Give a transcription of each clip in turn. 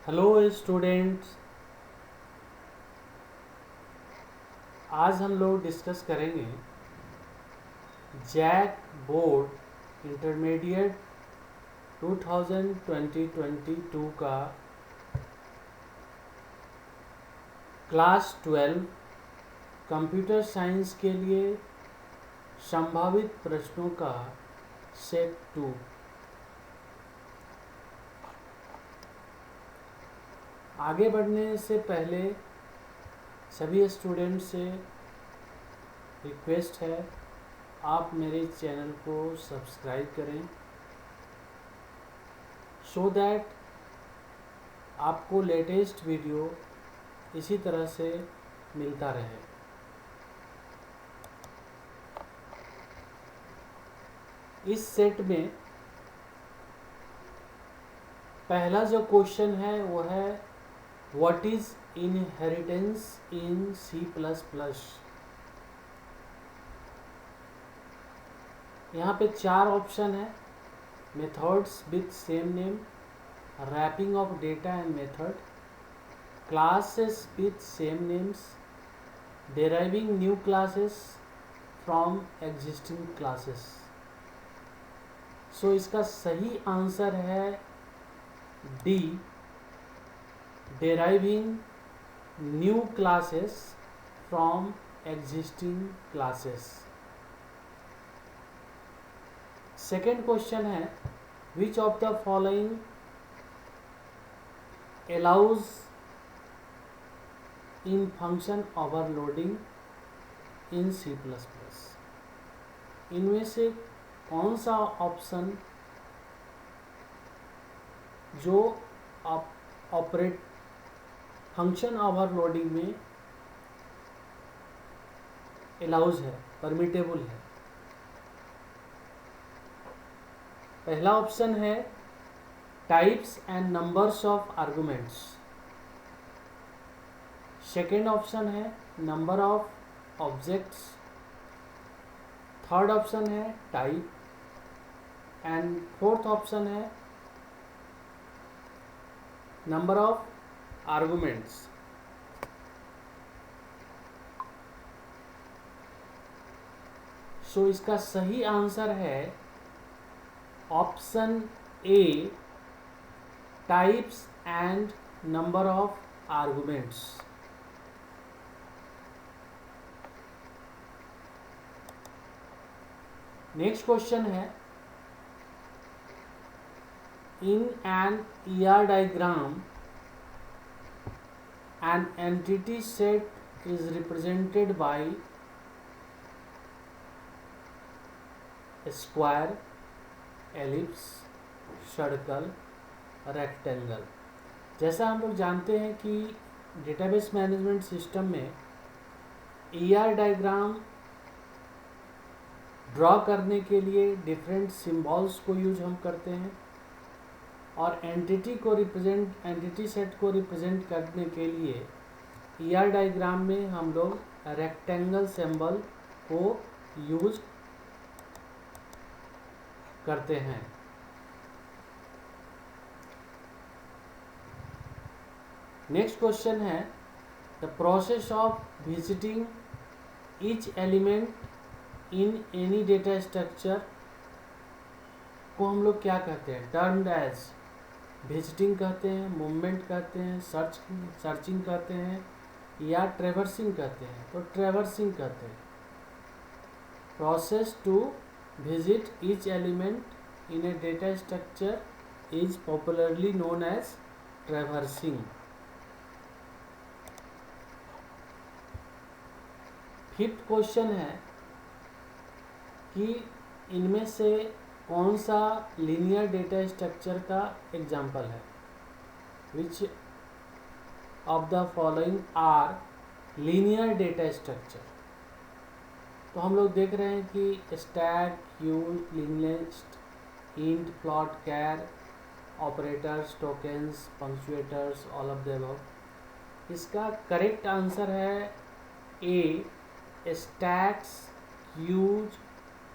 Hello students. आज हम लोग डिस्कस करेंगे जैक बोर्ड इंटरमीडिएट 2022 का क्लास 12 कंप्यूटर साइंस के लिए संभावित प्रश्नों का सेट 2। आगे बढ़ने से पहले सभी स्टूडेंट से रिक्वेस्ट है, आप मेरे चैनल को सब्सक्राइब करें सो दैट आपको लेटेस्ट वीडियो इसी तरह से मिलता रहे। इस सेट में पहला जो क्वेश्चन है वो है what is inheritance in C++। यहाँ पे 4 ऑप्शन है: methods with same name, wrapping of data and method, classes with same names, deriving new classes from existing classes। So इसका सही आंसर है D, deriving new classes from existing classes। Second question है which of the following allows in function overloading in C++। इनमें से कौन सा option जो operate function overloading में अलाउज है, परमिटेबल है। पहला ऑप्शन है types and numbers of arguments, second option है number of objects, third option है टाइप एंड फोर्थ ऑप्शन है नंबर ऑफ आर्गुमेंट्स। सो इसका सही आंसर है option A, types and number of arguments. Next question है in an ER diagram an entity set is represented by square, ellipse, circle, rectangle. जैसा हम लोग जानते हैं कि डेटाबेस मैनेजमेंट सिस्टम में ER डायग्राम ड्रॉ करने के लिए डिफरेंट सिंबल्स को यूज हम करते हैं और एंटिटी सेट को रिप्रेजेंट करने के लिए ER डायग्राम में हम लोग रेक्टेंगल सिंबल को यूज करते हैं। नेक्स्ट क्वेश्चन है the process of visiting each element in any data structure को हम लोग क्या कहते हैं? टर्म्ड एज विजिटिंग कहते हैं, मूवमेंट कहते हैं, सर्चिंग कहते हैं या ट्रेवर्सिंग कहते हैं। तो ट्रेवर्सिंग कहते हैं। Process to visit each element in a data structure is popularly known as traversing। Fifth question है कि इनमें से कौन सा लीनियर डेटा स्ट्रक्चर का एग्जाम्पल है? Which of the following are linear data structure? तो हम लोग देख रहे हैं कि stack, queue, linked list, int, float, char, operators, tokens, punctuators, all of the above. इसका करेक्ट आंसर है A, stacks, queues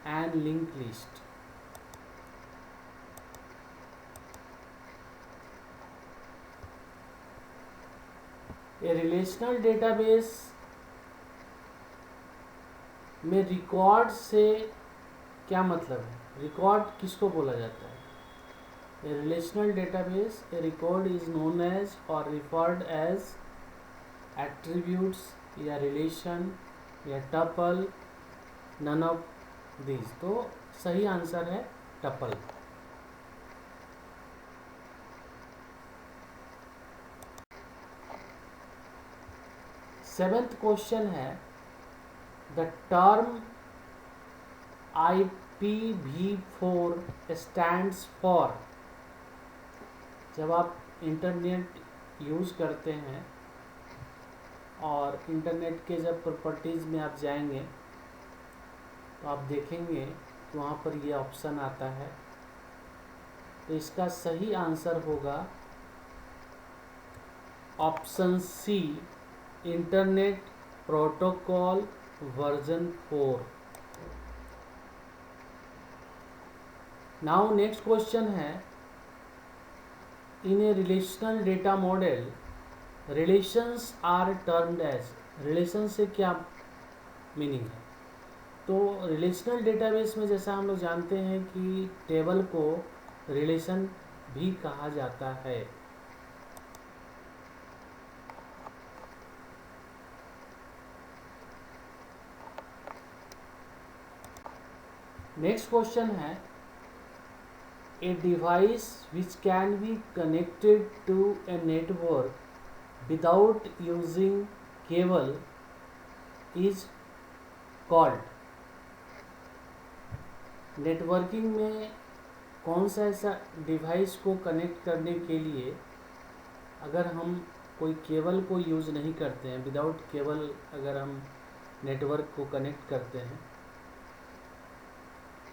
and linked list. A relational database में रिकॉर्ड से क्या मतलब है? रिकॉर्ड किसको बोला जाता है? A relational database, a record is known as or referred as attributes या रिलेशन या टपल, नन ऑफ दीज। तो सही आंसर है टपल। सेवेंथ क्वेश्चन है, the term IPv4 stands for. जब आप इंटरनेट यूज़ करते हैं और इंटरनेट के जब प्रॉपर्टीज़ में आप जाएंगे तो आप देखेंगे कि वहाँ पर ये ऑप्शन आता है। तो इसका सही आंसर होगा option C, internet protocol version 4। Now next question है, in a relational data model relations are termed as. Relation से क्या मीनिंग है? तो रिलेशनल डेटाबेस में जैसा हम लोग जानते हैं कि टेबल को रिलेशन भी कहा जाता है। नेक्स्ट क्वेश्चन है, a device which can be connected to a network without using cable is called. Networking में कौन सा ऐसा डिवाइस को कनेक्ट करने के लिए अगर हम कोई केबल को यूज़ नहीं करते हैं, विदाउट केबल अगर हम नेटवर्क को कनेक्ट करते हैं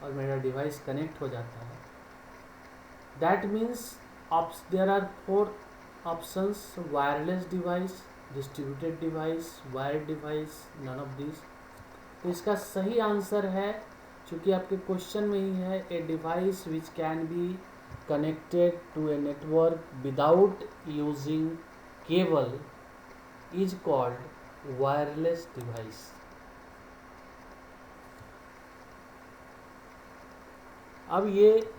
और मेरा डिवाइस कनेक्ट हो जाता है, that means there are 4 options, wireless device, distributed device, wired device, none of this. तो इसका सही आंसर है, चूँकि आपके क्वेश्चन में ही है, a device which can be connected to a network without using cable is called wireless device. अब ये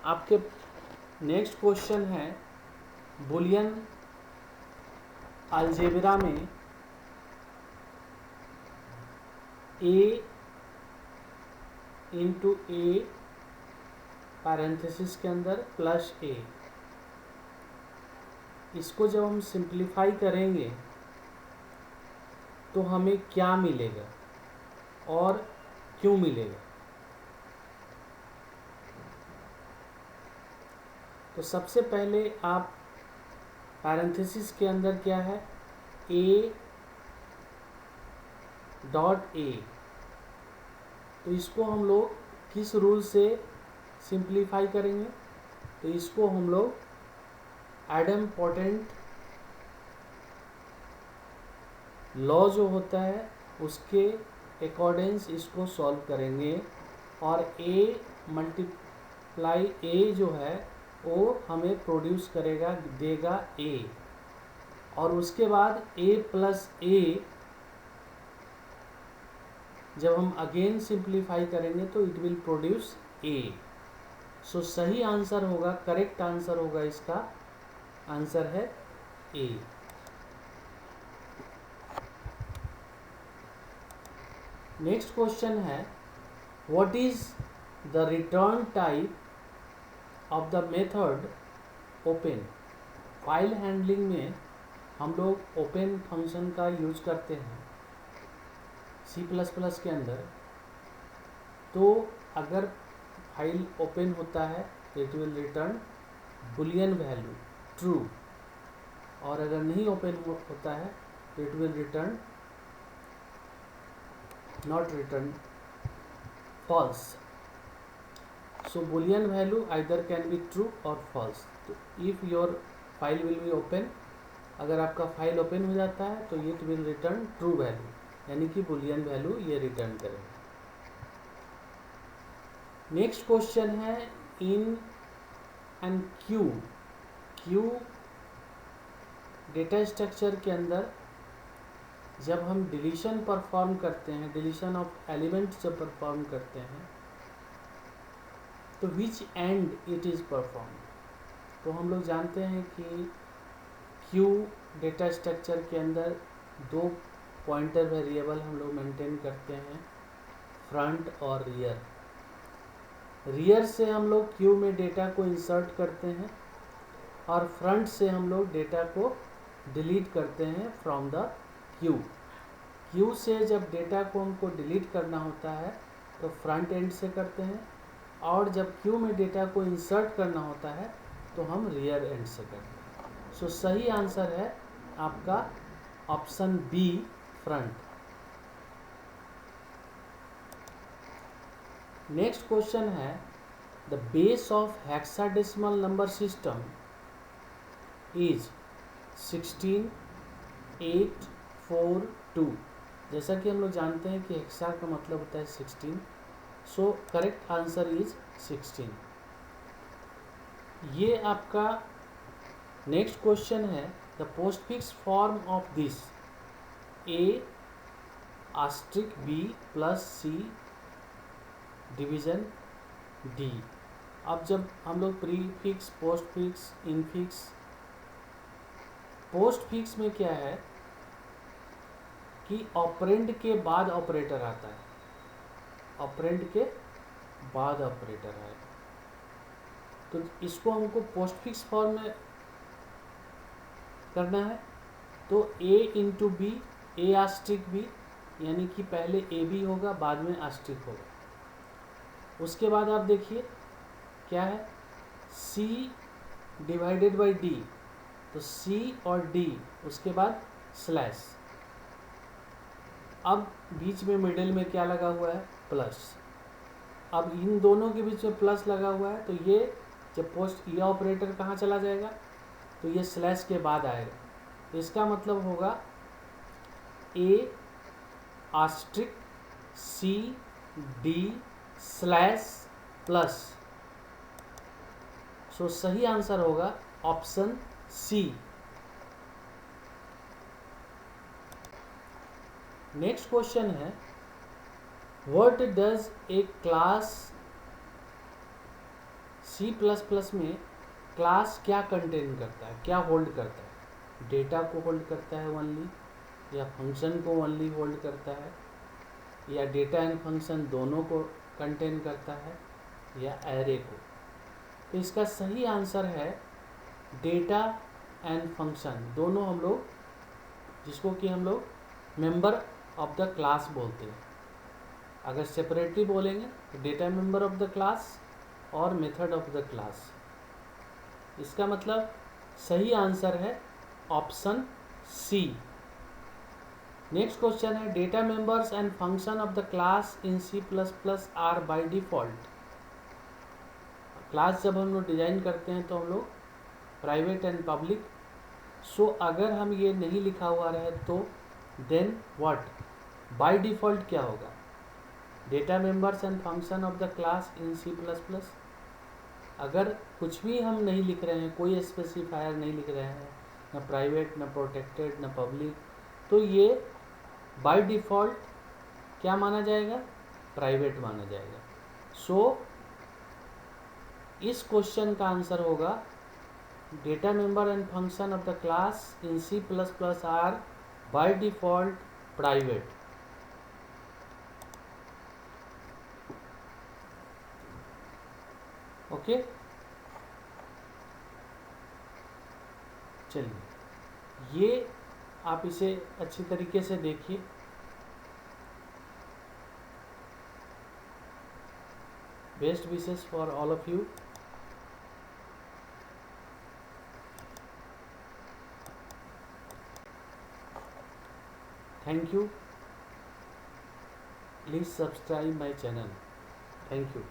आपके नेक्स्ट क्वेश्चन है, बुलियन अलजेब्रा में a इंटू ए पैरेंथेसिस के अंदर प्लस a, इसको जब हम सिंप्लीफाई करेंगे तो हमें क्या मिलेगा और क्यों मिलेगा? तो सबसे पहले आप पैरेंथेसिस के अंदर क्या है, a डॉट ए, तो इसको हम लोग किस रूल से सिंप्लीफाई करेंगे? तो इसको हम लोग एडम पोटेंट लॉ जो होता है उसके अकॉर्डिंग इसको सॉल्व करेंगे, और a मल्टीप्लाई a जो है वो हमें प्रोड्यूस करेगा, देगा a, और उसके बाद a प्लस a जब हम अगेन सिंप्लीफाई करेंगे तो इट विल प्रोड्यूस a। सो सही आंसर होगा, करेक्ट आंसर होगा, इसका आंसर है a। नेक्स्ट क्वेश्चन है, what is the return type of the method open. File handling में हम लोग ओपन फंक्शन का यूज करते हैं C++ के अंदर। तो अगर फाइल ओपन होता है तो it will return Boolean value true, और अगर नहीं ओपन होता है तो it will return not return false. So boolean value either can be true or false. तो if your file will be open, अगर आपका फाइल ओपन हो जाता है तो it will return true value, यानी कि boolean value ये रिटर्न करेगा। नेक्स्ट क्वेश्चन है, in and Q data structure के अंदर जब हम डिलीशन परफॉर्म करते हैं, डिलीशन ऑफ एलिमेंट जब परफॉर्म करते हैं, तो विच एंड इट इज़ परफॉर्म। तो हम लोग जानते हैं कि क्यू डेटा स्ट्रक्चर के अंदर दो पॉइंटर वेरिएबल हम लोग मेंटेन करते हैं, फ्रंट और रियर। रियर से हम लोग क्यू में डेटा को इंसर्ट करते हैं और फ्रंट से हम लोग डेटा को डिलीट करते हैं फ्रॉम द क्यू। क्यू से जब डेटा को हमको डिलीट करना होता है तो फ्रंट एंड से करते हैं, और जब क्यू में डेटा को इंसर्ट करना होता है तो हम रियर एंड से करते हैं। सो सही आंसर है आपका option B, front. Next question है, the base of hexadecimal number system is 16, 8, 4, 2। जैसा कि हम लोग जानते हैं कि हेक्सा का मतलब होता है 16, सो करेक्ट आंसर इज 16। ये आपका नेक्स्ट क्वेश्चन है, the postfix form of this A asterisk B plus C division D. अब जब हम लोग प्रीफिक्स, पोस्टफिक्स, इनफिक्स, पोस्टफिक्स में क्या है कि ऑपरेंड के बाद ऑपरेटर आता है, ऑपरेंड के बाद ऑपरेटर आएगा, तो इसको हमको पोस्टफिक्स फॉर्म में करना है। तो ए इंटू बी, ए आस्ट्रिक बी, यानी कि पहले ए बी होगा बाद में आस्ट्रिक होगा। उसके बाद आप देखिए क्या है, सी डिवाइडेड बाई डी, तो सी और डी, उसके बाद स्लैश। अब बीच में मिडिल में क्या लगा हुआ है, प्लस। अब इन दोनों के बीच में प्लस लगा हुआ है, तो ये जब पोस्ट ये ऑपरेटर कहाँ चला जाएगा, तो ये स्लैश के बाद आएगा। तो इसका मतलब होगा A asterisk C D slash plus. So सही आंसर होगा ऑप्शन सी। नेक्स्ट क्वेश्चन है, what does a class, C plus plus में क्लास क्या कंटेन करता है, क्या होल्ड करता है? डेटा को होल्ड करता है ओनली, या फंक्शन को ओनली होल्ड करता है, या डेटा एंड फंक्शन दोनों को कंटेन करता है, या एरे को? तो इसका सही आंसर है डेटा एंड फंक्शन दोनों, हम लोग जिसको कि हम लोग मेंबर ऑफ द क्लास बोलते हैं। अगर सेपरेटली बोलेंगे तो data member of the class और मेथड ऑफ द क्लास। इसका मतलब सही आंसर है ऑप्शन सी। नेक्स्ट क्वेश्चन है, data members and function of the class in C plus plus are by default. Class जब हम लोग डिजाइन करते हैं तो हम लोग प्राइवेट एंड पब्लिक, सो अगर हम ये नहीं लिखा हुआ रहे तो देन व्हाट, बाय डिफ़ॉल्ट क्या होगा? Data members and function of the class in C plus plus. अगर कुछ भी हम नहीं लिख रहे हैं, कोई स्पेसिफायर नहीं लिख रहे हैं, न प्राइवेट न प्रोटेक्टेड न पब्लिक, तो ये बाय डिफ़ॉल्ट क्या माना जाएगा? प्राइवेट माना जाएगा। सो इस क्वेश्चन का आंसर होगा data member and function of the class in C plus plus are by default private. Okay, चलिए ये आप इसे अच्छी तरीके से देखिए। Best wishes for all of you. Thank you. Please subscribe my channel. Thank you.